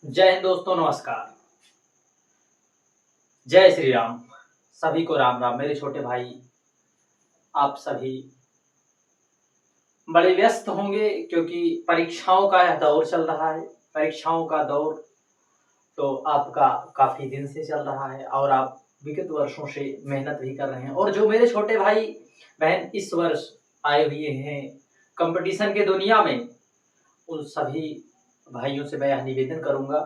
जय हिंद दोस्तों, नमस्कार। जय श्री राम। सभी को राम राम। मेरे छोटे भाई, आप सभी बड़े व्यस्त होंगे क्योंकि परीक्षाओं का यह दौर चल रहा है। परीक्षाओं का दौर तो आपका काफी दिन से चल रहा है और आप विगत वर्षों से मेहनत भी कर रहे हैं। और जो मेरे छोटे भाई बहन इस वर्ष आए हुए हैं कंपटीशन के दुनिया में, उन सभी भाइयों से मैं यह निवेदन करूंगा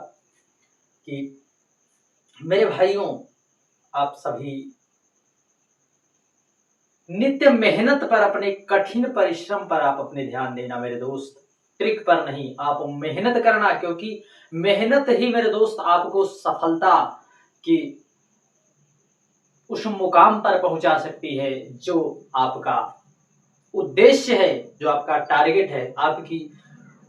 कि मेरे भाइयों, आप सभी नित्य मेहनत पर, अपने कठिन परिश्रम पर आप अपने ध्यान देना मेरे दोस्त, ट्रिक पर नहीं। आप मेहनत करना, क्योंकि मेहनत ही मेरे दोस्त आपको सफलता की उस मुकाम पर पहुंचा सकती है जो आपका उद्देश्य है, जो आपका टारगेट है। आपकी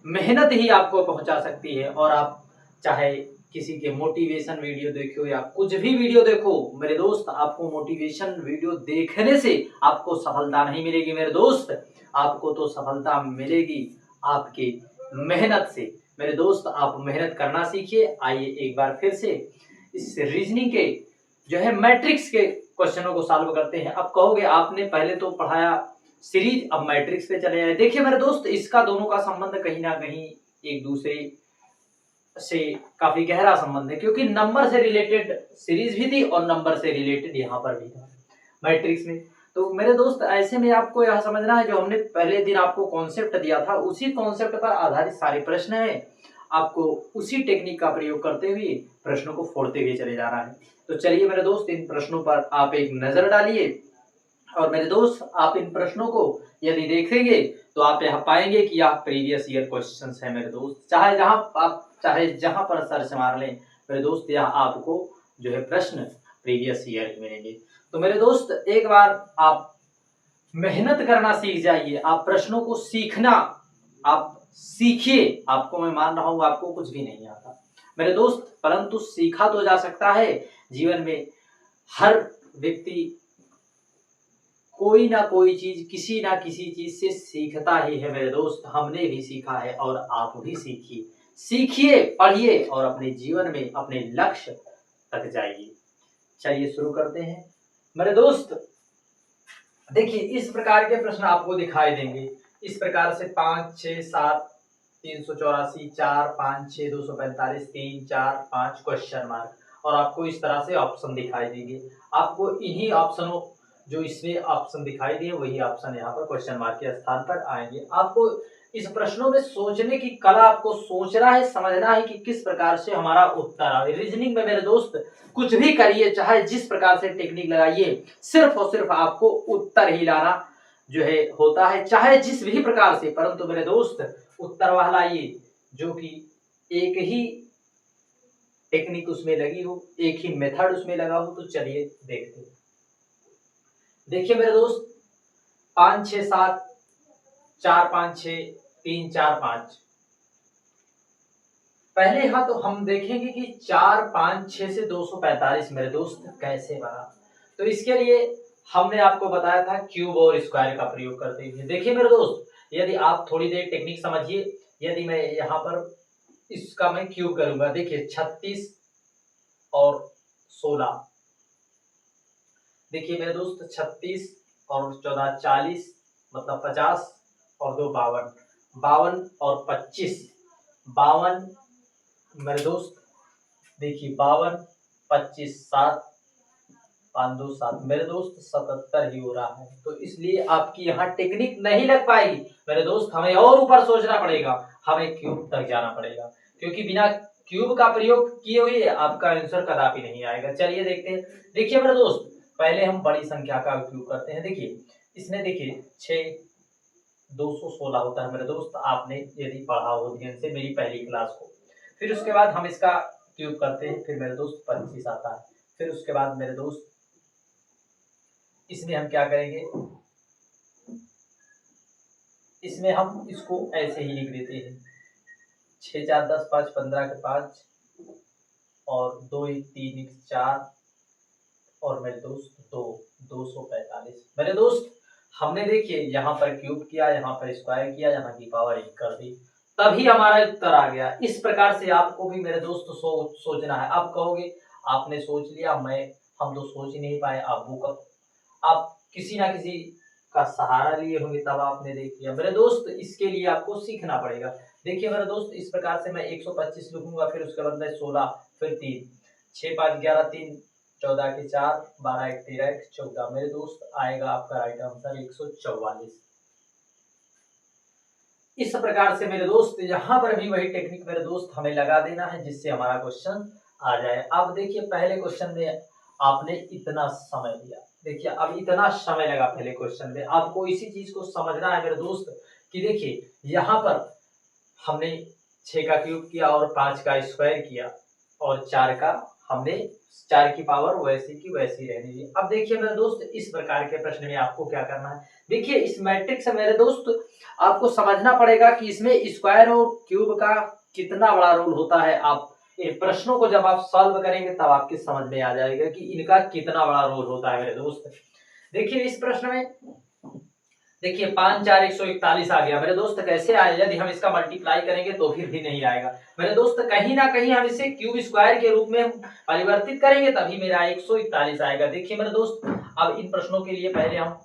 मेहनत ही आपको पहुंचा सकती है। और आप चाहे किसी के मोटिवेशन वीडियो देखो या कुछ भी वीडियो देखो मेरे दोस्त, आपको मोटिवेशन वीडियो देखने से आपको सफलता नहीं मिलेगी मेरे दोस्त। आपको तो सफलता मिलेगी आपकी मेहनत से। मेरे दोस्त, आप मेहनत करना सीखिए। आइए एक बार फिर से इस रीजनिंग के जो है मैट्रिक्स के क्वेश्चनों को सॉल्व करते हैं। अब कहोगे आपने पहले तो पढ़ाया सीरीज, अब मैट्रिक्स पे चले आए। देखिए मेरे दोस्त, इसका दोनों का संबंध कहीं ना कहीं एक दूसरे से काफी गहरा संबंध है, क्योंकि नंबर से रिलेटेड सीरीज भी थी और नंबर से रिलेटेड यहाँ पर भी था मैट्रिक्स में। तो मेरे दोस्त, ऐसे में आपको यह समझना है, जो हमने पहले दिन आपको कॉन्सेप्ट दिया था उसी कॉन्सेप्ट पर आधारित सारे प्रश्न हैं। आपको उसी टेक्निक का प्रयोग करते हुए प्रश्नों को फोड़ते हुए चले जाना है। तो चलिए मेरे दोस्त, इन प्रश्नों पर आप एक नजर डालिए। और मेरे दोस्त, आप इन प्रश्नों को यदि देखेंगे तो आप यहाँ पाएंगे कि यह प्रीवियस ईयर क्वेश्चंस है मेरे दोस्त। चाहे जहां पर सर्च मार लें मेरे दोस्त, यहाँ आपको जो है प्रश्न प्रीवियस ईयर ही मिलेंगे। तो मेरे दोस्त, एक बार आप मेहनत करना सीख जाइए। आप प्रश्नों को सीखना आप सीखिए। आपको मैं मान रहा हूं आपको कुछ भी नहीं आता मेरे दोस्त, परंतु सीखा तो जा सकता है। जीवन में हर व्यक्ति कोई ना कोई चीज, किसी ना किसी चीज से सीखता ही है मेरे दोस्त। हमने भी सीखा है और आप भी सीखिए। सीखिए, पढ़िए और अपने जीवन में अपने लक्ष्य तक जाइए। चलिए शुरू करते हैं मेरे दोस्त। देखिए, इस प्रकार के प्रश्न आपको दिखाई देंगे। इस प्रकार से 5 6 7 384 4 5 6 245 3 4 5 क्वेश्चन मार्क, और आपको इस तरह से ऑप्शन दिखाई देंगे। आपको इन्हीं ऑप्शनों, जो इसमें ऑप्शन दिखाई दिए वही ऑप्शन यहाँ पर क्वेश्चन मार्क के स्थान पर आएंगे। आपको इस प्रश्नों में सोचने की कला, आपको सोचना है, समझना है कि किस प्रकार से हमारा उत्तर आए। रीजनिंग में मेरे दोस्त कुछ भी करिए, चाहे जिस प्रकार से टेक्निक लगाइए, सिर्फ और सिर्फ आपको उत्तर ही लाना जो है होता है, चाहे जिस भी प्रकार से। परंतु मेरे दोस्त, उत्तर वह लाइए जो कि एक ही टेक्निक उसमें लगी हो, एक ही मेथड उसमें लगा हो। तो चलिए देखते हैं। देखिए मेरे दोस्त, 5 6 7 4 5 6 3 4 5, पहले यहाँ तो हम देखेंगे कि 4 5 6 से 245 मेरे दोस्त कैसे बना। तो इसके लिए हमने आपको बताया था क्यूब और स्क्वायर का प्रयोग करते हुए। देखिए मेरे दोस्त, यदि आप थोड़ी देर टेक्निक समझिए। यदि मैं यहाँ पर इसका मैं क्यूब करूंगा, देखिए 36 और 16। देखिए मेरे दोस्त, 36 और 14 40, मतलब 50 और 2 52, 52 और 25 52 मेरे दोस्त। देखिए 52 25 7 5 2 7 मेरे दोस्त 77 ही हो रहा है। तो इसलिए आपकी यहाँ टेक्निक नहीं लग पाएगी मेरे दोस्त, हमें और ऊपर सोचना पड़ेगा, हमें क्यूब तक जाना पड़ेगा, क्योंकि बिना क्यूब का प्रयोग किए हुए आपका आंसर कदापि नहीं आएगा। चलिए देखते हैं। देखिए मेरे दोस्त, पहले हम बड़ी संख्या का उपयोग करते हैं। देखिए इसमें, देखिए 6 216 होता है मेरे दोस्त। आपने यदि पढ़ा हो ध्यान से मेरी पहली क्लास को, फिर उसके बाद हम इसका क्यूब करते हैं, फिर मेरे दोस्त 25 आता है। फिर उसके बाद मेरे दोस्त इसमें हम क्या करेंगे, इसमें हम इसको ऐसे ही लिख देते हैं, 6 4 10 5 15 के 5 और 2 1 3 1 4 और मेरे दोस्त 2 245 मेरे दोस्त। हमने देखिए यहाँ पर क्यूब किया, यहाँ पर स्क्वायर किया, यहाँ की पावर 1 कर दी। तभी हमारा उत्तर आ गया। इस प्रकार से आपको भी मेरे दोस्त सोचना है। आप कहोगे आपने सोच लिया, हम तो सोच ही नहीं पाए। आप किसी ना किसी का सहारा लिए होंगे तब आपने देख लिया। मेरे दोस्त इसके लिए आपको सीखना पड़ेगा। देखिए मेरे दोस्त, इस प्रकार से मैं 125 लिखूंगा, फिर उसके बाद में 16, फिर 3, 6 5 11 3 14 के 4 12 1 13 1 14। मेरे दोस्त आएगा आपका राइट आंसर 144। इस प्रकार से मेरे दोस्त यहाँ पर भी वही टेक्निक मेरे दोस्त हमें लगा देना है जिससे हमारा क्वेश्चन आ जाए। अब देखिए पहले क्वेश्चन में आपने इतना समय लिया, देखिए अब इतना समय लगा पहले क्वेश्चन में। आपको इसी चीज को समझना है मेरे दोस्त कि देखिए यहाँ पर हमने 6 का क्यूब किया और 5 का स्क्वायर किया और 4 का हमने 4 की पावर वैसी की वैसी रहने दी। अब देखिए मेरे दोस्त, इस प्रकार के प्रश्न में आपको क्या करना है। देखिए इस मैट्रिक्स में मेरे दोस्त आपको समझना पड़ेगा कि इसमें स्क्वायर और क्यूब का कितना बड़ा रोल होता है। आप इन प्रश्नों को जब आप सॉल्व करेंगे तब आपके समझ में आ जाएगा कि इनका कितना बड़ा रोल होता है मेरे दोस्त। देखिए इस प्रश्न में देखिए 5 4 141 आ गया मेरे दोस्त। कैसे आया? यदि हम इसका मल्टीप्लाई करेंगे तो फिर भी नहीं आएगा मेरे दोस्त। कहीं ना कहीं हम इसे क्यूब स्क्वायर के रूप में परिवर्तित करेंगे तभी मेरा 141 आएगा। देखिए मेरे दोस्त, अब इन प्रश्नों के लिए पहले हम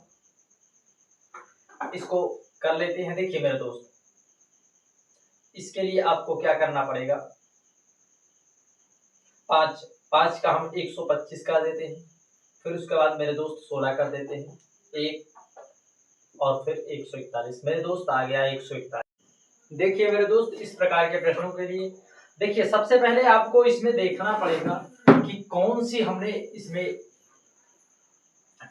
इसको कर लेते हैं। देखिए मेरे दोस्त, इसके लिए आपको क्या करना पड़ेगा, 5 का हम 125 कर देते हैं, फिर उसके बाद मेरे दोस्त 16 कर देते हैं, 1 और फिर 141। मेरे दोस्त आ गया 141। देखिए मेरे दोस्त, इस प्रकार के प्रश्नों के लिए देखिए सबसे पहले आपको इसमें देखना पड़ेगा कि कौन सी हमने इसमें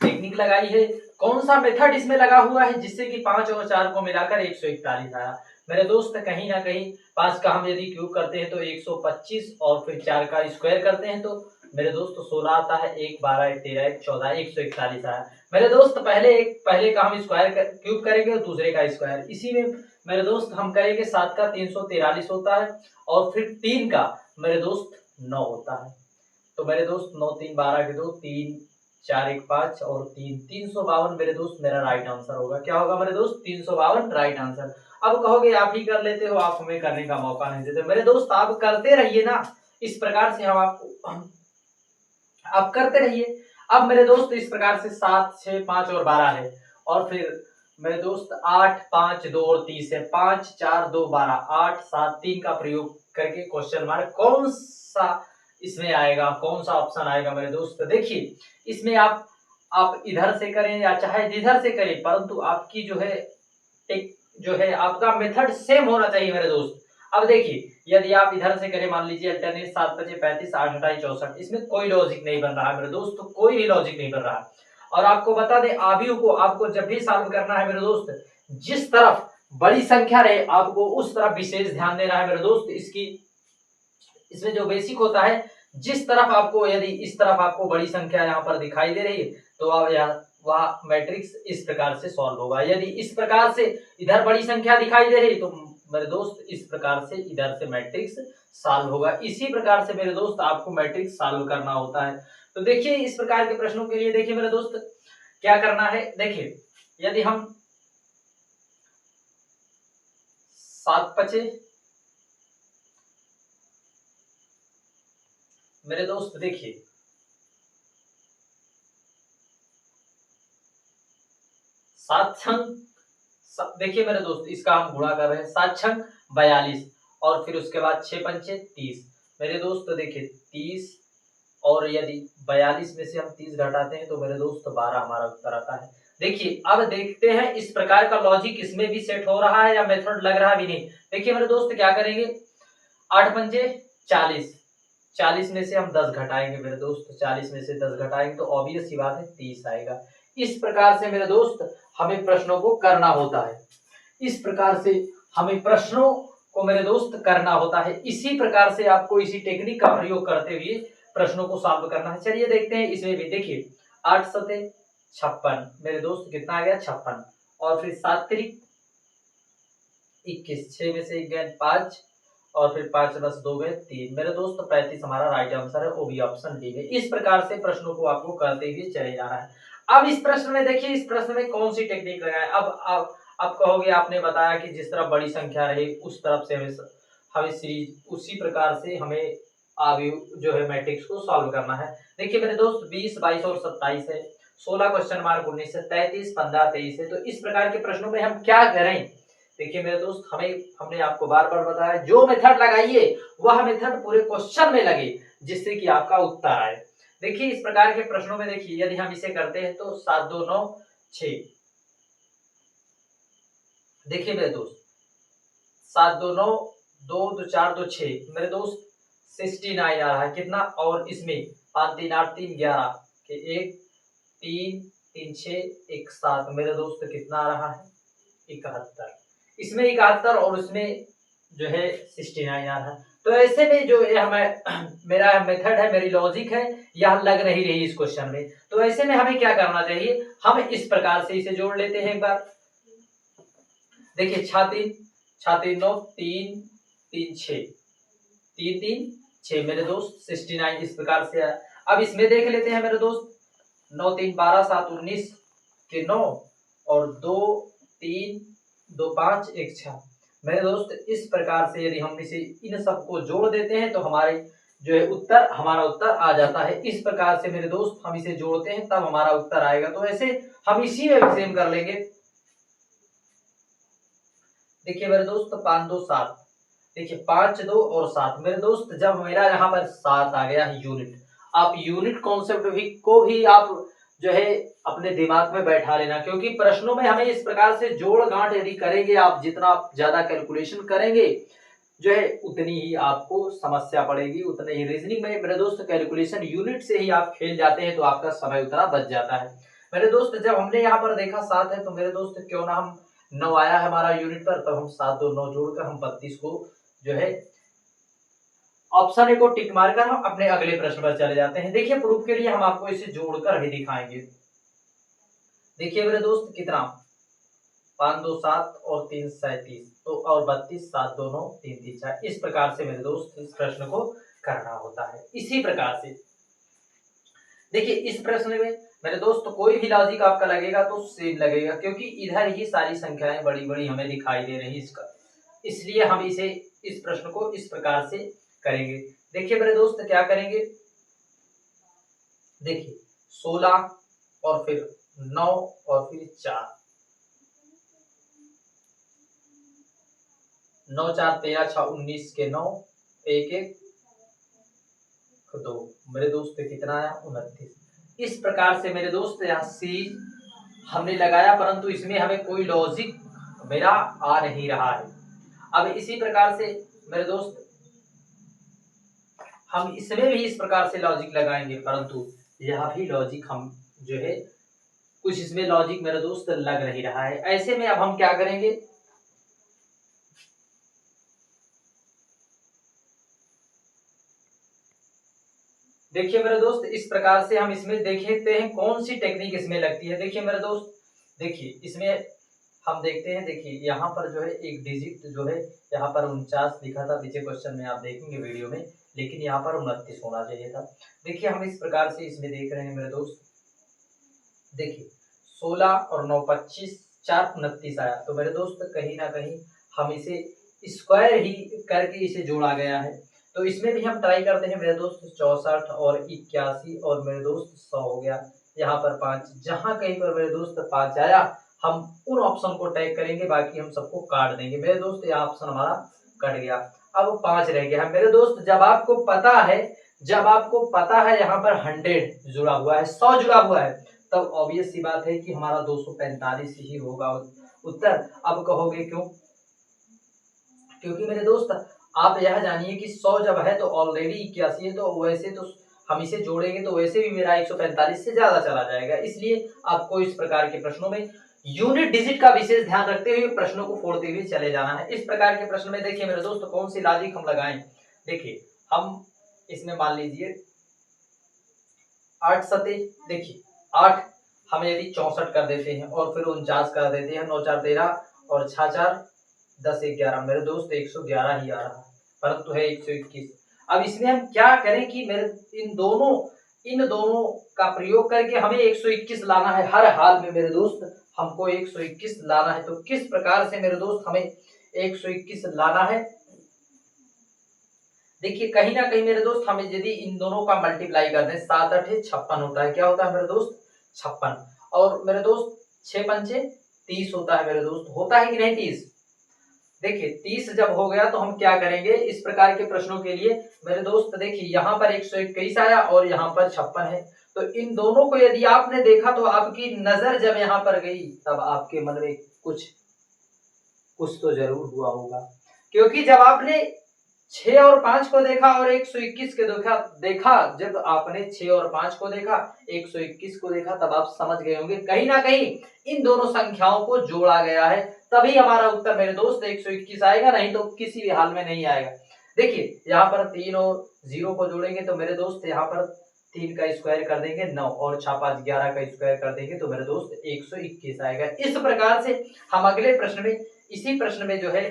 टेक्निक लगाई है, कौन सा मेथड इसमें लगा हुआ है जिससे कि 5 और 4 को मिलाकर 141 आया। मेरे दोस्त कहीं ना कहीं 5 का हम यदि क्यूब करते हैं तो 125 और फिर 4 का स्क्वायर करते हैं तो मेरे दोस्त 16 आता है, 1 12 1 13 1 14 141 आया। मेरे दोस्त पहले का हम स्क्वायर क्यूब करेंगे और दूसरे का स्क्वायर। इसी में मेरे दोस्त हम करेंगे 7 का 343 होता है और फिर 3 का मेरे दोस्त 9 होता है। तो मेरे दोस्त 9 3 12 के 2 3 4 1 5 और 3 352 मेरे दोस्त मेरा राइट आंसर होगा। क्या होगा मेरे दोस्त? 352 राइट आंसर। अब कहोगे आप ही कर लेते हो, आप हमें करने का मौका नहीं देते। मेरे दोस्त आप करते रहिए ना, इस प्रकार से आप करते रहिए। अब मेरे दोस्त इस प्रकार से 7 6 5 और 12 है और फिर मेरे दोस्त 8 5 2 और 30 है, 5 4 2 12 8 7 3 का प्रयोग करके क्वेश्चन मार्क कौन सा इसमें आएगा, कौन सा ऑप्शन आएगा मेरे दोस्त। देखिए इसमें आप इधर से करें या चाहे जिधर से करें, परंतु आपकी जो है आपका मेथड सेम होना चाहिए मेरे दोस्त। अब देखिए यदि आप इधर से करें, मान लीजिए अल्टरनेट 7 5 35 8 28 64, इसमें कोई लॉजिक नहीं बन रहा है मेरे दोस्त, कोई भी लॉजिक नहीं बन रहा है। और आपको बता दें आबियों को आपको जब भी सॉल्व करना है मेरे दोस्त, जिस तरफ बड़ी संख्या रहे आपको उस तरफ विशेष ध्यान देना है मेरे दोस्त। इसमें जो बेसिक होता है, जिस तरफ आपको यदि इस तरफ आपको बड़ी संख्या यहाँ पर दिखाई दे रही है तो आप वह मैट्रिक्स इस प्रकार से सॉल्व होगा। यदि इस प्रकार से इधर बड़ी संख्या दिखाई दे रही तो मेरे दोस्त इस प्रकार से इधर से मैट्रिक्स सॉल्व होगा। इसी प्रकार से मेरे दोस्त आपको मैट्रिक्स सॉल्व करना होता है। तो देखिए इस प्रकार के प्रश्नों के लिए देखिए मेरे दोस्त क्या करना है। देखिए यदि हम 7 5 मेरे दोस्त देखिए 7 छंग देखिए मेरे दोस्त, इसका हम गुणा कर रहे हैं, 7 छंग 42 और फिर उसके बाद 6 पंचे 30। मेरे दोस्त देखिए 30 और यदि 42 में से हम 30 घटाते हैं तो मेरे दोस्त 12 हमारा उत्तर आता है। देखिए अब देखते हैं इस प्रकार का लॉजिक इसमें भी सेट हो रहा है या मेथड लग रहा भी नहीं। देखिए मेरे दोस्त क्या करेंगे, 8 पंजे 40, 40 में से हम 10 घटाएंगे मेरे दोस्त, 40 में से 10 घटाएंगे तो ऑब्वियस सी बात है 30 आएगा। इस प्रकार से मेरे दोस्त हमें प्रश्नों को करना होता है। इस प्रकार से हमें प्रश्नों को मेरे दोस्त करना होता है। इसी प्रकार से आपको इसी टेक्निक का प्रयोग करते हुए प्रश्नों को सॉल्व करना है। चलिए देखते हैं इसमें भी। देखिए 8 सते 56 मेरे दोस्त कितना आ गया 56 और फिर 7 त्रिक 21, 6 में से 1 गए 5 और फिर 5 बस 2 गए 3। मेरे दोस्त 35 हमारा राइट आंसर है, वो भी ऑप्शन डी में। इस प्रकार से प्रश्नों को आपको करते हुए चले जाना है। अब इस प्रश्न में देखिए, इस प्रश्न में कौन सी टेक्निक लगाए। अब अब कहोगे आपने बताया कि जिस तरफ बड़ी संख्या रहे उस तरफ से हमें हमें सीरीज उसी प्रकार से हमें आगे जो है मैट्रिक्स को सॉल्व करना है। देखिए मेरे दोस्त 20, 22 और 27 है, 16 क्वेश्चन मार्क 19 है, 33, 15, 23 है। तो इस प्रकार के प्रश्नों में हम क्या करें? देखिए मेरे दोस्त हमने आपको बार बार बताया, जो मेथड लगाइए वह मेथड पूरे क्वेश्चन में लगे जिससे कि आपका उत्तर आए। देखिए इस प्रकार के प्रश्नों में देखिए यदि हम इसे करते हैं तो 7, 2, 9, 6। देखिए मेरे दोस्त 7, 2, 9, 2, 2, 4, 2, 6 मेरे दोस्त 69 आ रहा है कितना, और इसमें 5, 3, 8, 3, 11 के 1, 3, 3, 6, 1, 7 मेरे दोस्त कितना आ रहा है 71। इसमें 71 और उसमें जो है 69 आ रहा है। तो ऐसे में जो है हमें मेरा मेथड है, मेरी लॉजिक है, यह लग नहीं रही इस क्वेश्चन में। तो ऐसे में हमें क्या करना चाहिए, हम इस प्रकार से इसे जोड़ लेते हैं एक बार। देखिए 6, 3, 9, 3, 3, 6, 3, 3, 6 मेरे दोस्त 69 इस प्रकार से आया। अब इसमें देख लेते हैं मेरे दोस्त 9, 3, 12, 7, 19 के 9 और 2, 3, 2, 5, 1, 6 मेरे दोस्त इस प्रकार से यदि हम इसे इन सबको जोड़ देते हैं तो हमारे जो है उत्तर, हमारा उत्तर आ जाता है। इस प्रकार से मेरे दोस्त हम इसे जोड़ते हैं तब हमारा उत्तर आएगा। तो ऐसे हम इसी में भी सेम कर लेंगे। देखिए मेरे दोस्त 5, 2, 7, देखिए 5, 2 और 7 मेरे दोस्त जब मेरा यहाँ पर 7 आ गया यूनिट, आप यूनिट कॉन्सेप्ट भी को भी आप जो है अपने दिमाग में बैठा लेना, क्योंकि प्रश्नों में हमें इस प्रकार से जोड़ गांठ यदि करेंगे, आप जितना ज्यादा कैलकुलेशन करेंगे जो है उतनी ही आपको समस्या पड़ेगी, उतने ही रीजनिंग में मेरे दोस्त कैलकुलेशन यूनिट से ही आप खेल जाते हैं तो आपका समय उतना बच जाता है। मेरे दोस्त जब हमने यहाँ पर देखा 7 है तो मेरे दोस्त क्यों ना हम 9 आया है हमारा यूनिट पर, तब हम 7, 2, 9 जोड़कर हम 32 को जो है ऑप्शन ए को टिक मारकर हम अपने अगले प्रश्न पर चले जाते हैं। देखिए प्रूफ के लिए हम आपको इसे जोड़कर भी दिखाएंगे। देखिए मेरे दोस्त कितना 5, 2, 7 और 3, 37 तो और 32, 7, 2, 9, 3, 3, 4 इस प्रकार से मेरे दोस्त इस प्रश्न को करना होता है। इसी प्रकार से देखिए इस प्रश्न में मेरे दोस्त कोई भी लॉजिक आपका लगेगा तो सेम लगेगा, क्योंकि इधर ही सारी संख्याएं बड़ी बड़ी हमें दिखाई दे रही इसका, इसलिए हम इसे इस प्रश्न को इस प्रकार से करेंगे। देखिए मेरे दोस्त क्या करेंगे, देखिए 16 और फिर 9 और फिर 4, 9, 4, 13, 6, 19 के 9, 1, 1, 2 मेरे दोस्त कितना आया 29। इस प्रकार से मेरे दोस्त यहाँ सी हमने लगाया, परंतु इसमें हमें कोई लॉजिक मेरा आ नहीं रहा है। अब इसी प्रकार से मेरे दोस्त हम इसमें भी इस प्रकार से लॉजिक लगाएंगे, परंतु यह भी लॉजिक हम जो है कुछ इसमें लॉजिक मेरे दोस्त लग नहीं रहा है। ऐसे में अब हम क्या करेंगे, देखिए मेरे दोस्त इस प्रकार से हम इसमें देखते हैं कौन सी टेक्निक इसमें लगती है। देखिए मेरे दोस्त, देखिए इसमें हम देखते हैं, देखिए यहाँ पर जो है एक डिजिट जो है यहाँ पर 49 लिखा था, पीछे क्वेश्चन में आप देखेंगे वीडियो में, लेकिन यहाँ पर 29 होना चाहिए था। देखिए हम इस प्रकार से इसमें देख रहे हैं मेरे दोस्त, देखिए 16 और 9, 25, 4, 29 आया, तो मेरे दोस्त कहीं ना कहीं हम इसे स्क्वायर ही करके इसे जोड़ा गया है। तो इसमें भी हम ट्राई करते हैं मेरे दोस्त 64 और 81 और मेरे दोस्त 100 हो गया, यहाँ पर 5, जहां कहीं पर मेरे दोस्त 5 आया हम उन ऑप्शन को टैग करेंगे, बाकी हम सबको काट देंगे। मेरे दोस्त यह ऑप्शन हमारा कट गया, अब 5 रह गया है। मेरे दोस्त जब आपको पता है, जब आपको पता है यहाँ पर 100 जुड़ा हुआ है, 100 जुड़ा हुआ है, तब ऑब्वियस सी बात है कि हमारा 245 ही होगा उत्तर। अब कहोगे क्यों, क्योंकि मेरे दोस्त आप यह जानिए कि 100 जब है तो ऑलरेडी 81 है, तो वैसे तो हम इसे जोड़ेंगे तो वैसे भी मेरा 145 से ज्यादा चला जाएगा। इसलिए आपको इस प्रकार के प्रश्नों में यूनिट डिजिट का विशेष ध्यान रखते हुए प्रश्नों को फोड़ते हुए चले जाना है। इस प्रकार के प्रश्न में देखिए मेरे दोस्त कौन सी लॉजिक हम लगाएं, देखिए हम इसमें मान लीजिए 8 सते, देखिए 8 हम यदि 64 कर देते हैं और फिर 49 कर देते हैं, 9, 4, 13 और 6, 4, 10, 1, 11 मेरे दोस्त 111 ही आ रहा है, परंतु है 121। अब इसमें हम क्या करें कि मेरे इन दोनों का प्रयोग करके हमें 121 लाना है हर हाल में मेरे दोस्त, हमको 121 लाना है। तो किस प्रकार से मेरे दोस्त हमें 121 लाना है? देखिए कहीं ना कहीं मेरे दोस्त हमें यदि इन दोनों का मल्टीप्लाई कर दें, 7 8 56 होता है। क्या होता है मेरे दोस्त? 56। और मेरे दोस्त 6 पंचे 30 होता है मेरे दोस्त, होता है कि नहीं 30? देखिए 30 जब हो गया तो हम क्या करेंगे इस प्रकार के प्रश्नों के लिए मेरे दोस्त? देखिए यहाँ पर 121 आया और यहाँ पर 56 है। तो इन दोनों को यदि आपने देखा तो आपकी नजर जब यहाँ पर गई तब आपके मन में कुछ कुछ तो जरूर हुआ होगा, क्योंकि जब आपने 6 और 5 को देखा और 121 के देखा, जब आपने 6 और 5 को देखा, 121 को देखा, तब आप समझ गए होंगे कहीं ना कहीं इन दोनों संख्याओं को जोड़ा गया है, तभी हमारा उत्तर मेरे दोस्त 121 आएगा, नहीं तो किसी भी हाल में नहीं आएगा। देखिए यहाँ पर 3 और 0 को जोड़ेंगे तो मेरे दोस्त यहाँ पर 3 का स्क्वायर कर देंगे 9 और 6 5 11 का स्क्वायर कर देंगे तो मेरे दोस्त 121 आएगा। इस प्रकार से हम अगले प्रश्न में, इसी प्रश्न में जो है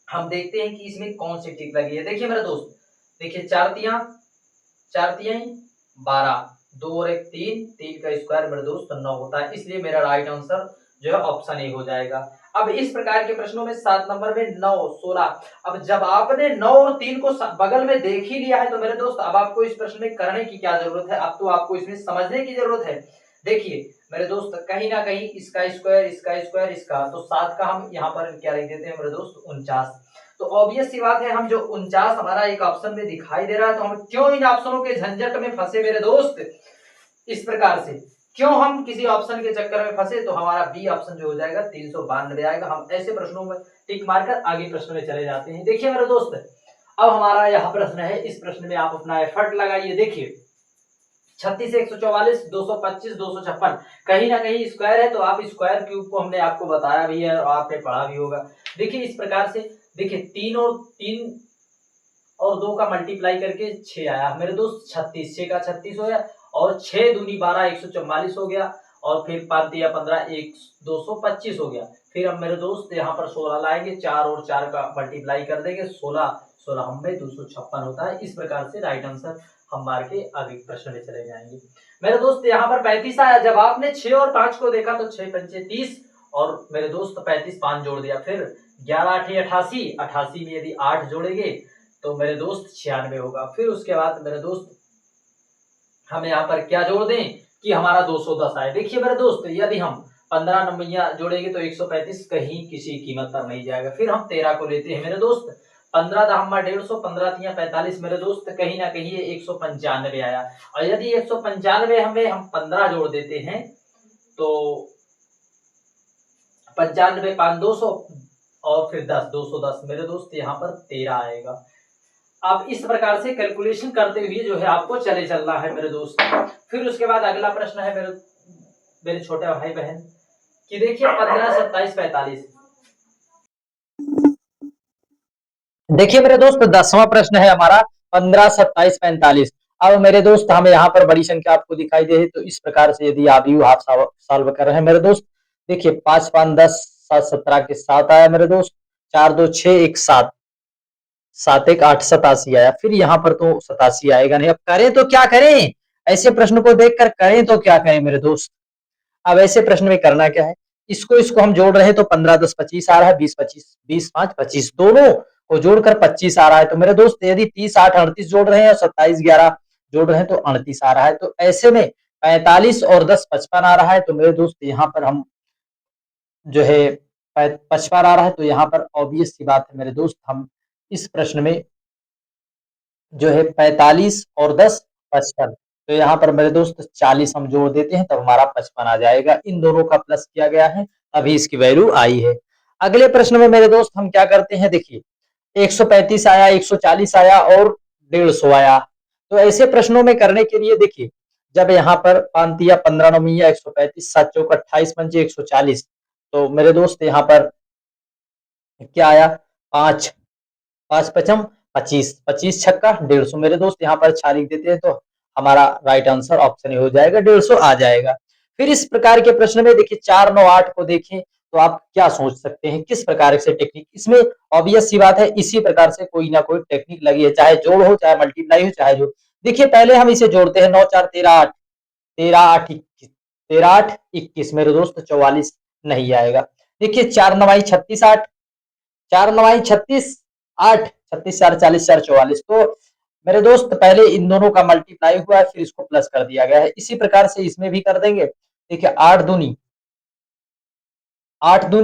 हम देखते हैं कि इसमें कौन सी टिक लगी है। देखिए मेरे दोस्त, देखिए 4 तियां 12, 2 और 1 3, 3 का स्क्वायर मेरे दोस्त 9 होता है, इसलिए मेरा राइट आंसर जो है ऑप्शन ए हो जाएगा। अब इस प्रकार के प्रश्नों में 7 नंबर में 9 16, अब जब आपने 9 और 3 को बगल में देख ही लिया है तो मेरे दोस्त अब आपको इस प्रश्न में करने की क्या जरूरत है, अब तो आपको इसमें समझने की जरूरत है। देखिए मेरे दोस्त कहीं ना कहीं इसका स्क्वायर इसका, तो 7 का हम यहाँ पर क्या लिख देते हैं मेरे दोस्त 49। तो ऑब्वियस सी बात है, हम जो 49 हमारा एक ऑप्शन में दिखाई दे रहा है तो हम क्यों इन ऑप्शनों के झंझट में फंसे मेरे दोस्त? इस प्रकार से क्यों हम किसी ऑप्शन के चक्कर में फंसे? तो हमारा बी ऑप्शन जो हो जाएगा 392 आएगा। हम ऐसे प्रश्नों में टिक मारकर आगे प्रश्न में चले जाते हैं। देखिए मेरे दोस्त, अब हमारा यह प्रश्न है, इस प्रश्न में आप अपना एफर्ट लगाइए। देखिए 36 144 225 256, कहीं ना कहीं स्क्वायर है तो आप स्क्वायर क्यूब को हमने आपको बताया भी है और आपने पढ़ा भी होगा। देखिए इस प्रकार से, देखिए 3 और 2 का मल्टीप्लाई करके 6 आया मेरे दोस्त 36, 6 का 36 हो गया और 6 दूनी 12 144 हो गया और फिर 5 दिया 15 1 225 हो गया। फिर हम मेरे दोस्त यहाँ पर 16 लाएंगे, 4 और 4 का मल्टीप्लाई कर देंगे 16 16 हमें 256 होता है। इस प्रकार से राइट आंसर हम मार के आगे प्रश्न में चले जाएंगे। मेरे दोस्त यहाँ पर 35 आया, जब आपने 6 और 5 को देखा तो 6 पंचे 30 और मेरे दोस्त 35 5 जोड़ दिया, फिर 11 8 88, 88 में यदि 8 जोड़ेंगे तो मेरे दोस्त 96 होगा। फिर उसके बाद मेरे दोस्त हम यहाँ पर क्या जोड़ दें कि हमारा 210 आए। देखिए मेरे दोस्त, यदि हम 15 नंबरियां जोड़ेंगे तो 135 कहीं किसी कीमत पर नहीं जाएगा। फिर हम 13 को लेते हैं मेरे दोस्त, 15 दहम्मा 150, 15 तियां 45 मेरे दोस्त, कहीं ना कहीं ये 195 आया। और यदि 195 हमें हम 15 जोड़ देते हैं तो 95 5 200 और फिर 10 210 मेरे दोस्त यहाँ पर 13 आएगा। अब इस प्रकार से कैलकुलेशन करते हुए जो है आपको चले चलना है मेरे दोस्त। फिर उसके बाद अगला प्रश्न है मेरे मेरे छोटे भाई बहन कि देखिए 15 27 45। देखिए मेरे दोस्त 10वां प्रश्न है हमारा 15 27 45। अब मेरे दोस्त हमें यहाँ पर बड़ी संख्या आपको दिखाई दे तो इस प्रकार से यदि आप यू हाफ सॉल्व कर रहे हैं मेरे दोस्त, देखिए 5 5 10 7 17 के 7 आया मेरे दोस्त, 4 2 6 1 7, 7 1 8 87 आया। फिर यहाँ पर तो 87 आएगा नहीं। अब करें तो क्या करें? ऐसे प्रश्न को देखकर करें तो क्या करें मेरे दोस्त? अब ऐसे प्रश्न में करना क्या है, इसको इसको हम जोड़ रहे हैं तो 15 10 25 आ रहा है, 20 25 20 5 25, दोनों को जोड़कर 25 आ रहा है। तो मेरे दोस्त यदि 30 8 38 जोड़ रहे हैं और 27 11 जोड़ रहे हैं तो 38 आ रहा है। तो ऐसे में 45 और 10 55 आ रहा है। तो मेरे दोस्त यहाँ पर हम जो है 55 आ रहा है, तो यहाँ पर ऑब्वियस सी बात है मेरे दोस्त, हम इस प्रश्न में जो है 45 और 10 55, तो यहाँ पर मेरे दोस्त 40 हम जोड़ देते हैं तब हमारा 55 आ जाएगा। इन दोनों का प्लस किया गया है, अभी इसकी वैल्यू आई है। अगले प्रश्न में मेरे दोस्त हम क्या करते हैं, देखिए 135 आया, 140 आया और 150 आया। तो ऐसे प्रश्नों में करने के लिए देखिए, जब यहाँ पर 5 तिया 15 नौमिया 135, 7 चौक 28 पंचे 140, तो मेरे दोस्त यहाँ पर क्या आया 5 5 पचम 25, 25 छक्का 150 मेरे दोस्त, यहाँ पर 6 लिख देते हैं तो हमारा राइट आंसर ऑप्शन हो जाएगा, 150 आ जाएगा। फिर इस प्रकार के प्रश्न में देखिए 4 9 8 को देखें तो आप क्या सोच सकते हैं, किस प्रकार से टेक्निक, इसमें ऑब्वियस सी बात है इसी प्रकार से कोई ना कोई टेक्निक लगी है, चाहे जोड़ हो चाहे मल्टीप्लाई हो चाहे जो। देखिए पहले हम इसे जोड़ते हैं, 9 4 13 8, 13 8 13 8 21 मेरे दोस्त 44 नहीं आएगा। देखिए 4 9 36 8, 4 9 36 8, 36 4 40 4 44। तो मेरे दोस्त पहले इन दोनों का मल्टीप्लाई हुआ है, फिर इसको प्लस कर दिया गया है। इसी प्रकार से इसमें भी कर देंगे। देखिए 8 दूनी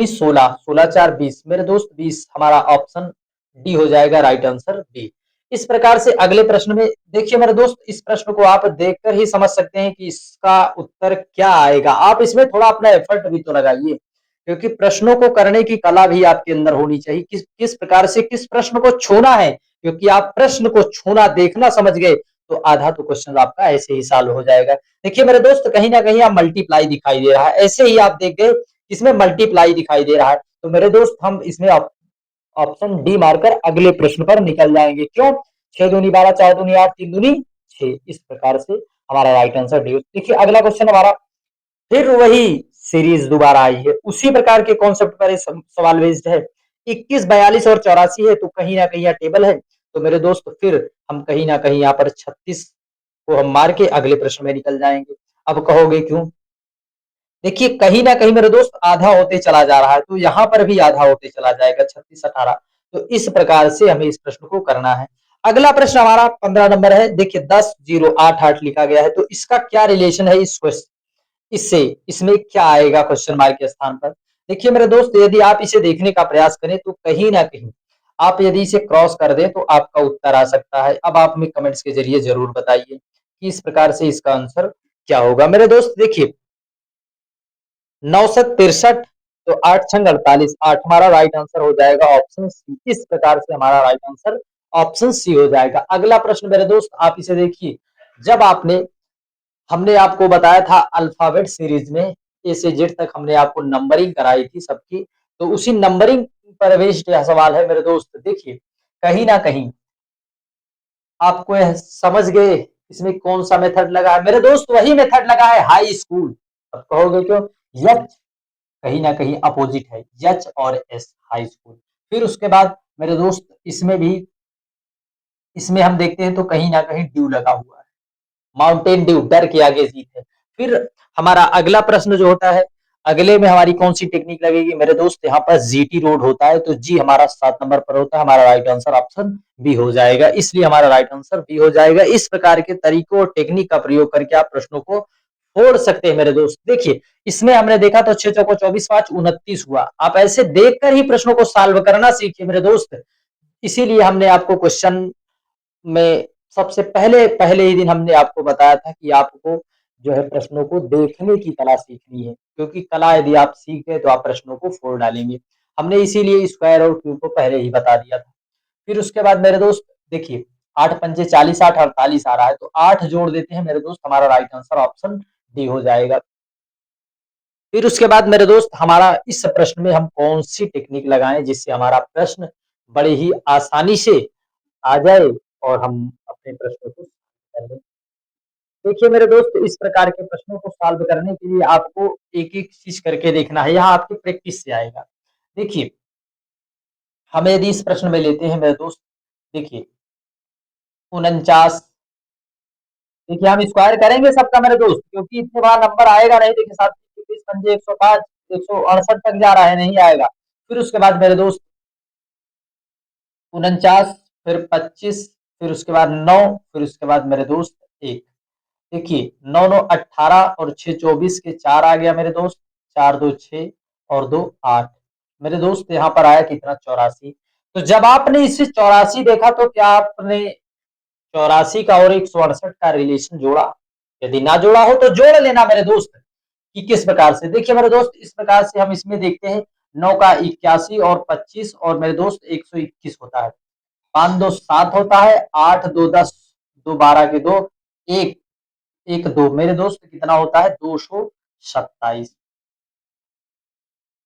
16, 16 4 20 मेरे दोस्त 20, हमारा ऑप्शन डी हो जाएगा राइट आंसर डी। इस प्रकार से अगले प्रश्न में देखिए मेरे दोस्त, इस प्रश्न को आप देखकर ही समझ सकते हैं कि इसका उत्तर क्या आएगा। आप इसमें थोड़ा अपना एफर्ट भी तो लगाइए, क्योंकि प्रश्नों को करने की कला भी आपके अंदर होनी चाहिए। किस किस प्रकार से किस प्रश्न को छूना है, क्योंकि आप प्रश्न को छूना देखना समझ गए तो आधा तो क्वेश्चन आपका ऐसे ही सॉल्व हो जाएगा। देखिए मेरे दोस्त, कहीं ना कहीं आप मल्टीप्लाई दिखाई दे रहा है, ऐसे ही आप देख गए इसमें मल्टीप्लाई दिखाई दे रहा है। तो मेरे दोस्त हम इसमें ऑप्शन डी मारकर अगले प्रश्न पर निकल जाएंगे। क्यों? 6 दूनी 12, 4 दूनी 8, 3 दूनी 6। इस प्रकार से हमारा राइट आंसर डी। देखिए अगला क्वेश्चन हमारा फिर वही सीरीज दोबारा आई है, उसी प्रकार के कॉन्सेप्ट पर सवाल बेस्ड है। 21 42 और 84 है, तो कहीं ना कहीं यहाँ टेबल है। तो मेरे दोस्त फिर हम कहीं ना कहीं यहाँ पर 36 को हम मार के अगले प्रश्न में निकल जाएंगे। अब कहोगे क्यों? देखिए कहीं ना कहीं मेरे दोस्त आधा होते चला जा रहा है, तो यहाँ पर भी आधा होते चला जाएगा 36 18। तो इस प्रकार से हमें इस प्रश्न को करना है। अगला प्रश्न हमारा 15 नंबर है। देखिए 10 0 8 8 लिखा गया है, तो इसका क्या रिलेशन है इस क्वेश्चन इससे, इसमें क्या आएगा क्वेश्चन मार्क के स्थान पर? देखिए मेरे दोस्त, यदि आप इसे देखने का प्रयास करें तो कहीं ना कहीं आप यदि इसे क्रॉस कर दें तो आपका उत्तर आ सकता है। अब आप हमें कमेंट्स के जरिए जरूर बताइए कि इस प्रकार से इसका आंसर क्या होगा। मेरे दोस्त देखिए 963, तो 8 छंग 48, 8 हमारा राइट आंसर हो जाएगा ऑप्शन सी। इस प्रकार से हमारा राइट आंसर ऑप्शन सी हो जाएगा। अगला प्रश्न मेरे दोस्त, आप इसे देखिए, जब हमने आपको बताया था अल्फाबेट सीरीज में ए से जेड तक हमने आपको नंबरिंग कराई थी सबकी, तो उसी नंबरिंग पर बेस्ड यह सवाल है मेरे दोस्त। देखिए कहीं ना कहीं आपको यह समझ गए इसमें कौन सा मेथड लगा है? मेरे दोस्त वही मेथड लगा है, हाई स्कूल। अब कहोगे क्यों? यच कहीं ना कहीं अपोजिट है, यच और एस, हाई स्कूल। फिर उसके बाद मेरे दोस्त इसमें हम देखते हैं तो कहीं ना कहीं ड्यू लगा हुआ है, माउंटेन ड्यू, डर के आगे जीत है। फिर हमारा अगला प्रश्न जो होता है, अगले में हमारी कौन सी टेक्निक लगेगी? मेरे दोस्त यहाँ पर जीटी रोड होता है, तो जी हमारा 7 नंबर पर होता है। हमारा राइट आंसर ऑप्शन बी हो जाएगा, इसलिए हमारा राइट आंसर बी हो जाएगा। इस प्रकार के तरीकों और टेक्निक का प्रयोग करके आप प्रश्नों को फोड़ सकते हैं मेरे दोस्त। देखिए इसमें हमने देखा तो 6 चौको 24 5 29 हुआ। आप ऐसे देखकर ही प्रश्नों को सॉल्व करना सीखिए मेरे दोस्त। इसीलिए हमने आपको क्वेश्चन में सबसे पहले पहले ही दिन हमने आपको बताया था कि आपको जो है प्रश्नों को देखने की कला सीखनी है, क्योंकि कला यदि आप सीख गए तो आप प्रश्नों को फोड़ डालेंगे। हमने इसीलिए स्क्वायर और क्यूब को पहले ही बता दिया था। फिर उसके बाद मेरे दोस्त देखिए 8 पंजे 40 8 48 आ रहा है, तो 8 जोड़ देते हैं मेरे दोस्त, हमारा राइट आंसर ऑप्शन डी हो जाएगा। फिर उसके बाद मेरे दोस्त हमारा इस प्रश्न में हम कौन सी टेक्निक लगाएं जिससे हमारा प्रश्न बड़े ही आसानी से आ जाए और हम अपने प्रश्न को कर लें। देखिए मेरे दोस्त, इस प्रकार के प्रश्नों को सॉल्व करने के लिए आपको एक एक चीज करके देखना है, यहाँ आपकी प्रैक्टिस से आएगा। देखिए हमें यदि इस प्रश्न में लेते हैं मेरे दोस्त, देखिए 49, देखिए हम स्क्वायर करेंगे सबका मेरे दोस्त, क्योंकि इतने बड़ा नंबर आएगा नहीं। देखिए 7 बीस पंजे 105, 168 तक जा रहा है, नहीं आएगा। फिर उसके बाद मेरे दोस्त 49, फिर 25, फिर उसके बाद 9, फिर उसके बाद मेरे दोस्त 1। देखिए 9 9 18 और 6 24 के 4 आ गया मेरे दोस्त, 4 2 6 और 2 8। मेरे दोस्त यहाँ पर आया कितना? 84। तो जब आपने इसे 84 देखा तो क्या आपने 84 का और 168 का रिलेशन जोड़ा? यदि ना जोड़ा हो तो जोड़ लेना मेरे दोस्त। कि किस प्रकार से? देखिए मेरे दोस्त, इस प्रकार से हम इसमें देखते हैं 9 का 81 और 25 और मेरे दोस्त 121 होता है। 5 2 7 होता है, 8 2 10, 2 12 के 2, 1 1 2 मेरे दोस्त कितना होता है? 227।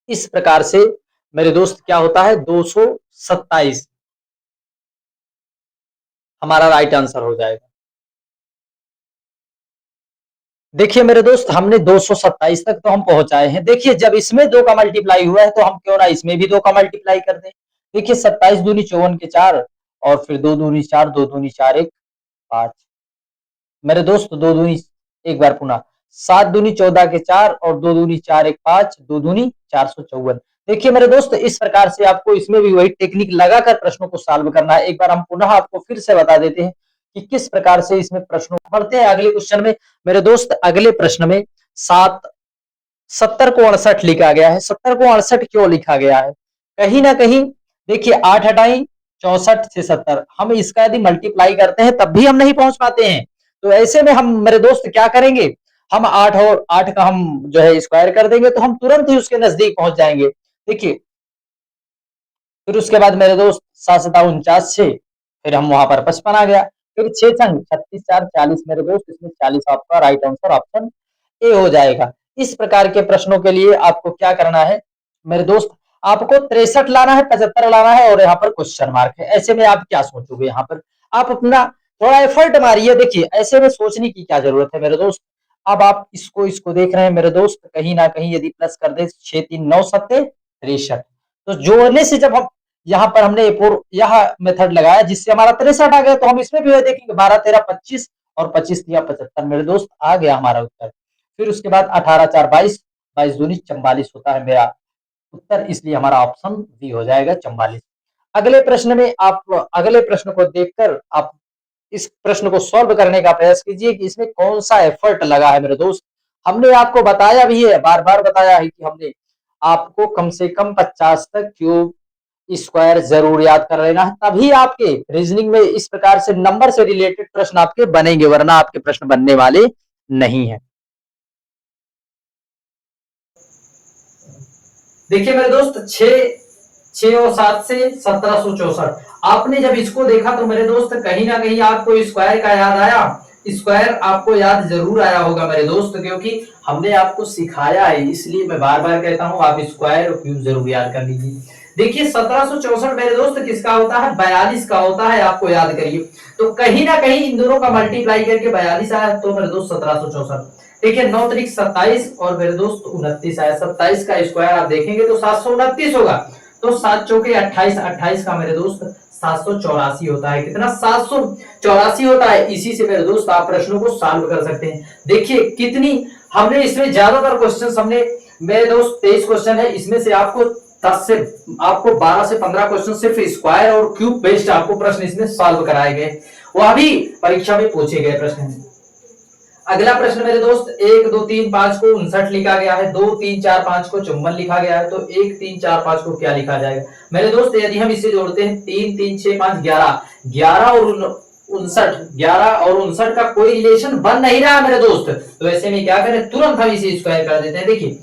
इस प्रकार से मेरे दोस्त क्या होता है? 227 हमारा राइट आंसर हो जाएगा। देखिए मेरे दोस्त, हमने 227 तक तो हम पहुंचाए हैं। देखिए जब इसमें 2 का मल्टीप्लाई हुआ है तो हम क्यों ना इसमें भी 2 का मल्टीप्लाई कर दें। देखिए 27 दूनी 54 के 4, और फिर 2 दूनी 4, 2 दूनी 4 1 5। मेरे दोस्त 2 दूनी, एक बार पुनः 7 दूनी 14 के 4 और 2 दूनी 4 एक 5, 2 दूनी 454। देखिए मेरे दोस्त, इस प्रकार से आपको इसमें भी वही टेक्निक लगाकर प्रश्नों को सॉल्व करना है। एक बार हम पुनः आपको फिर से बता देते हैं कि किस प्रकार से इसमें प्रश्नों बढ़ते हैं अगले क्वेश्चन में। मेरे दोस्त, अगले प्रश्न में 70 को 68 लिखा गया है। 70 को 68 क्यों लिखा गया है? कहीं ना कहीं देखिए, 8 हटाई 64 से 70, हम इसका यदि मल्टीप्लाई करते हैं तब भी हम नहीं पहुंच पाते हैं। तो ऐसे में हम मेरे दोस्त क्या करेंगे, हम 8 और 8 का हम जो है स्क्वायर कर देंगे तो हम तुरंत ही उसके नजदीक पहुंच जाएंगे। देखिए, फिर उसके बाद मेरे दोस्त 7 7 49 से फिर हम वहां पर 55 आ गया। फिर 6 संग 36 4 40 मेरे दोस्त, इसमें 40 आपका राइट आंसर ऑप्शन ए हो जाएगा। इस प्रकार के प्रश्नों के लिए आपको क्या करना है मेरे दोस्त, आपको 63 लाना है, 75 लाना है और यहाँ पर क्वेश्चन मार्क है। ऐसे में आप क्या सोचोगे, यहाँ पर आप अपना थोड़ा एफर्ट मारिए। देखिए, ऐसे में सोचने की क्या जरूरत है मेरे दोस्त। अब आप इसको इसको देख रहे हैं मेरे दोस्त, कहीं ना कहीं यदि प्लस कर दे 6 3 9 7 63, तो जोड़ने से जब हम यहाँ पर हमने यह मेथड लगाया जिससे हमारा 63 आ गया, तो हम इसमें भी देखेंगे 12 13 25 और 25 दिया 75 मेरे दोस्त, आ गया हमारा उत्तर। फिर उसके बाद 18 4 22, 22 दूनी 44 होता है मेरा उत्तर, इसलिए हमारा ऑप्शन बी हो जाएगा 44। अगले प्रश्न में आप अगले प्रश्न को देखकर आप इस प्रश्न को सॉल्व करने का प्रयास कीजिए कि इसमें कौन सा एफर्ट लगा है मेरे दोस्त। हमने आपको बताया भी है, बार बार बताया है कि हमने आपको कम से कम 50 तक क्यूब स्क्वायर जरूर याद कर लेना है, तभी आपके रीजनिंग में इस प्रकार से नंबर से रिलेटेड प्रश्न आपके बनेंगे, वरना आपके प्रश्न बनने वाले नहीं है। देखिए मेरे दोस्त, 6 और 7 से 1764, आपने जब इसको देखा तो मेरे दोस्त कहीं ना कहीं आपको स्क्वायर का याद आया। स्क्वायर आपको याद जरूर आया होगा मेरे दोस्त, क्योंकि हमने आपको सिखाया है, इसलिए मैं बार बार कहता हूं आप स्क्वायर और क्यूब जरूर याद कर लीजिए। देखिए 1764 मेरे दोस्त किसका होता है, 42 का होता है, आपको याद करिए। तो कहीं ना कहीं इन दोनों का मल्टीप्लाई करके 42 आया, तो मेरे दोस्त 1764। देखिए 9 तरीक 27 और मेरे दोस्त 29 आया। 27 का स्क्वायर आप देखेंगे तो 729 होगा। तो 7 चौके 28, 28 का मेरे दोस्त 784 होता है। कितना, 784 होता है। इसी से मेरे दोस्त आप प्रश्नों को सॉल्व कर सकते हैं। देखिए कितनी हमने इसमें ज्यादातर क्वेश्चन हमने मेरे दोस्त 23 क्वेश्चन है, इसमें से आपको 12 से 15 क्वेश्चन सिर्फ स्क्वायर और क्यूब बेस्ड आपको प्रश्न इसमें सॉल्व कराए गए, वह भी परीक्षा में पूछे गए प्रश्न हैं। अगला प्रश्न मेरे दोस्त, 1 2 3 5 को 59 लिखा गया है, 2 3 4 5 को 54 लिखा गया है, तो 1 3 4 5 को क्या लिखा जाएगा मेरे दोस्त? यदि हम इसे जोड़ते हैं 3 3 6 5 11, 11 और 59 का कोई रिलेशन बन नहीं रहा मेरे दोस्त। तो ऐसे में क्या करें, तुरंत हम इसे स्क्वायर कर देते हैं। देखिए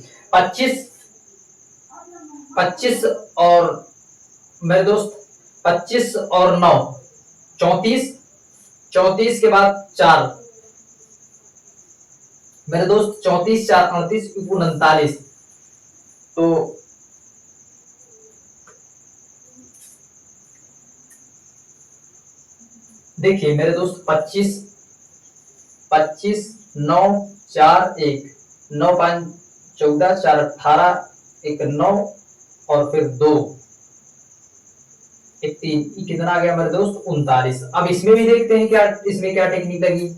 25 और मेरे दोस्त 25 और 9 34, 34 के बाद 4 मेरे दोस्त, 34 4 38 39। तो देखिए मेरे दोस्त 25 9 4 1 9 5 14 4 18 1 9 और फिर 2 1 3, कितना आ गया मेरे दोस्त? 39। अब इसमें भी देखते हैं क्या इसमें क्या टेक्निक लगी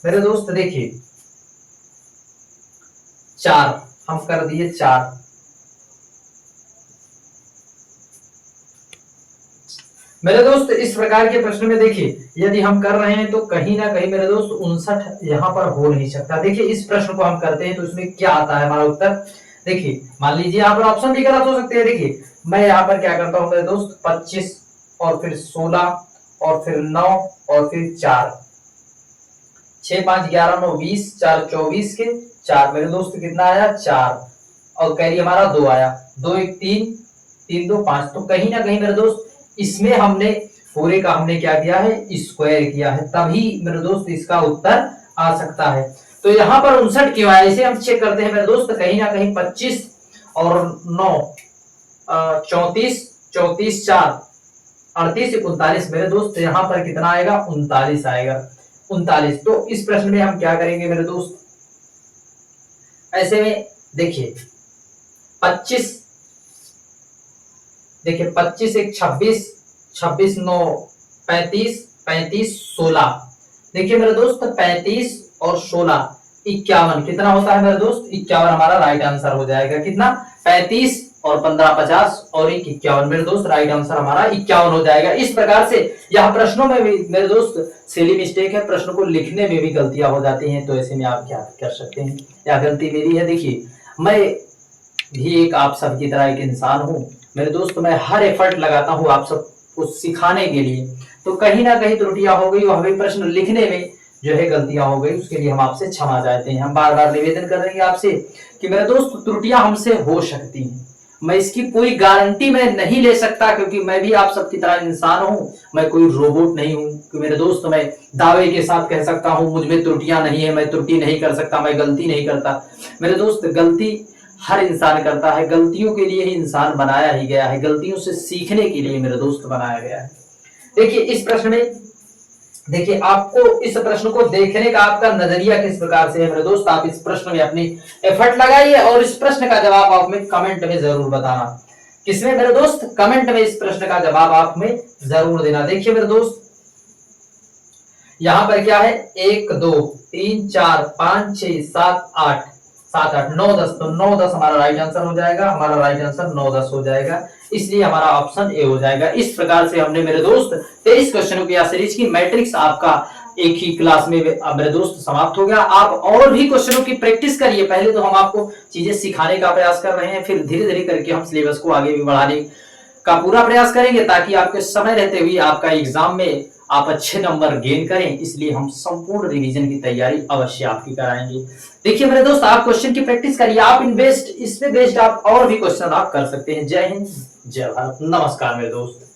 मेरे दोस्त। देखिए 4 हम कर दिए 4, मेरे दोस्त इस प्रकार के प्रश्न में देखिए यदि हम कर रहे हैं तो कहीं ना कहीं मेरे दोस्त 59 यहाँ पर हो नहीं सकता। देखिए इस प्रश्न को हम करते हैं तो इसमें क्या आता है हमारा उत्तर। देखिए मान लीजिए यहाँ पर ऑप्शन भी गलत हो सकते हैं। देखिए मैं यहाँ पर क्या करता हूँ मेरे दोस्त, 25 और फिर 16 और फिर 9 और फिर 4, 6 5 11 9 20, 4 24 के 4 मेरे दोस्त कितना आया? 4 और कैरी हमारा 2 आया, 2 1 3 3 2 5। तो कहीं ना कहीं मेरे दोस्त इसमें हमने पूरे का हमने क्या किया है, स्क्वायर किया है, तभी मेरे दोस्त इसका उत्तर आ सकता है। तो यहाँ पर 59 क्यों आया, इसे हम चेक करते हैं मेरे दोस्त। कहीं ना कहीं 25 और 9 34 34 4 38 39 मेरे दोस्त, यहाँ पर कितना आएगा? 39 आएगा, 39। तो इस प्रश्न में हम क्या करेंगे मेरे दोस्त, ऐसे में देखिए 25, देखिए 25 1 26, 26 9 35, 35 16। देखिए मेरे दोस्त 35 और 16 51 कितना होता है मेरे दोस्त? 51 हमारा राइट आंसर हो जाएगा। कितना? 35 और 15 50 और 1 51 मेरे दोस्त, राइट आंसर हमारा 51 हो जाएगा। इस प्रकार से यह प्रश्नों में भी मेरे दोस्त सिली मिस्टेक है, प्रश्न को लिखने में भी गलतियां हो जाती हैं। तो ऐसे में आप क्या कर सकते हैं? या गलती मेरी है। देखिए मैं भी एक आप सबकी तरह एक इंसान हूँ मेरे दोस्त, मैं हर एफर्ट लगाता हूँ आप सबको सिखाने के लिए। तो कहीं ना कहीं त्रुटियां हो गई और हमें प्रश्न लिखने में जो है गलतियां हो गई, उसके लिए हम आपसे क्षमा चाहते हैं। हम बार बार निवेदन कर रहे हैं आपसे कि मेरे दोस्त त्रुटियां हमसे हो सकती हैं, मैं इसकी कोई गारंटी मैं नहीं ले सकता, क्योंकि मैं भी आप सबकी तरह इंसान हूं, मैं कोई रोबोट नहीं हूं कि मेरे दोस्त मैं दावे के साथ कह सकता हूं मुझ में त्रुटियां नहीं है, मैं त्रुटि नहीं कर सकता, मैं गलती नहीं करता। मेरे दोस्त गलती हर इंसान करता है, गलतियों के लिए ही इंसान बनाया ही गया है, गलतियों से सीखने के लिए मेरे दोस्त बनाया गया है। देखिए इस प्रश्न में, देखिए आपको इस प्रश्न को देखने का आपका नजरिया किस प्रकार से है मेरे दोस्त, आप इस प्रश्न में अपनी एफर्ट लगाइए और इस प्रश्न का जवाब आप में कमेंट में जरूर बताना। किसमें मेरे दोस्त? कमेंट में इस प्रश्न का जवाब आप में जरूर देना। देखिए मेरे दोस्त यहां पर क्या है, 1 2 3 4 5 6 7 8 7 8 9 10, तो 9 10 हमारा राइट आंसर हो जाएगा। हमारा राइट आंसर 9 10 हो जाएगा, इसलिए हमारा ऑप्शन ए हो जाएगा। इस प्रकार से हमने मेरे दोस्त 23 क्वेश्चनों की सीरीज की मैट्रिक्स आपका एक ही क्लास में मेरे दोस्त समाप्त हो गया। आप और भी क्वेश्चनों की प्रैक्टिस करिए। पहले तो हम आपको चीजें सिखाने का प्रयास कर रहे हैं, फिर धीरे धीरे करके हम सिलेबस को आगे भी बढ़ाने का पूरा प्रयास करेंगे, ताकि आपके समय रहते हुए आपका एग्जाम में आप अच्छे नंबर गेन करें। इसलिए हम संपूर्ण रिवीजन की तैयारी अवश्य आपकी कराएंगे। देखिए मेरे दोस्त आप क्वेश्चन की प्रैक्टिस करिए, आप इस पे बेस्ड आप और भी क्वेश्चन आप कर सकते हैं। जय हिंद, जय भारत, नमस्कार मेरे दोस्त।